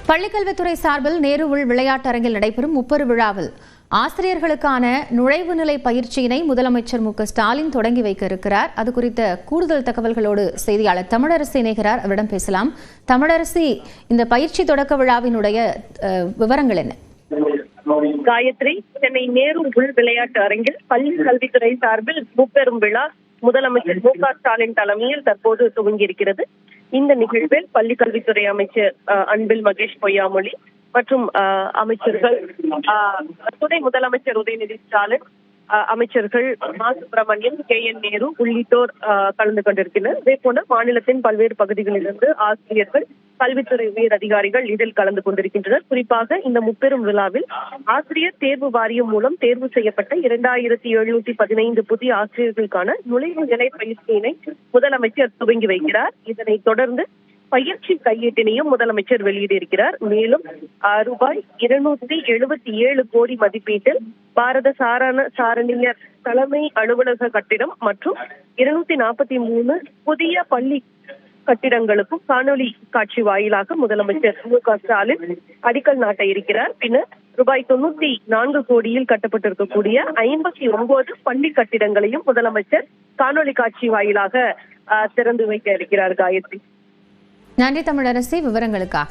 பள்ளிக்கல்வித்துறை சார்பில் நேரு உள் விளையாட்டரங்கில் நடைபெறும் முப்பெரு விழாவில் ஆசிரியர்களுக்கான நுழைவு நிலை பயிற்சியினை முதலமைச்சர் மு.க.ஸ்டாலின் தொடங்கி வைக்க இருக்கிறார். அது குறித்த கூடுதல் தகவல்களோடு செய்தியாளர் தமிழரசி இணைகிறார். அவரிடம் பேசலாம். தமிழரசி, இந்த பயிற்சி தொடக்க விழாவினுடைய விவரங்கள் என்ன? காயத்ரி, சென்னை நேரு உள் விளையாட்டு அரங்கில் பள்ளி கல்வித்துறை சார்பில் முப்பெரும் விழா முதலமைச்சர் மு.க.ஸ்டாலின் தலைமையில் தற்போது துவங்கியிருக்கிறது. இந்த நிகழ்வில் பள்ளி கல்வித்துறை அமைச்சர் அன்பில் மகேஷ் பொய்யாமொழி மற்றும் அமைச்சர்கள், துணை முதலமைச்சர் உதயநிதி ஸ்டாலின், அமைச்சர்கள் மா. சுப்பிரமணியன், கே.என். நேரு உள்ளிட்டோர் கலந்து கொண்டிருக்கின்றனர். இதே போல மாநிலத்தின் பல்வேறு பகுதிகளிலிருந்து ஆசிரியர்கள், கல்வித்துறை உயர் அதிகாரிகள் இதில் கலந்து கொண்டிருக்கின்றனர். குறிப்பாக இந்த முப்பெரும் விழாவில் ஆசிரியர் தேர்வு வாரியம் மூலம் தேர்வு செய்யப்பட்ட 2715 புதிய ஆசிரியர்களுக்கான நுழைவு நிலை பயிற்சியினை முதலமைச்சர் துவங்கி வைக்கிறார். இதனைத் தொடர்ந்து பயிற்சி கையேட்டினையும் முதலமைச்சர் வெளியிட்டிருக்கிறார். மேலும் ரூபாய் 277 கோடி மதிப்பீட்டில் பாரத சாரணியர் தலைமை அலுவலக கட்டிடம் மற்றும் 243 புதிய பள்ளி கட்டிடங்களுக்கும் காணொலி காட்சி வாயிலாக முதலமைச்சர் மு.க.ஸ்டாலின் அடிக்கல் நாட்ட இருக்கிறார். பின்னர் ரூபாய் 94 கோடியில் கட்டப்பட்டிருக்கக்கூடிய 59 பள்ளி கட்டிடங்களையும் முதலமைச்சர் காணொலி காட்சி வாயிலாக திறந்து வைக்க இருக்கிறார். காயத்ரி, நன்றி தமிழரசி, விவரங்களுக்காக.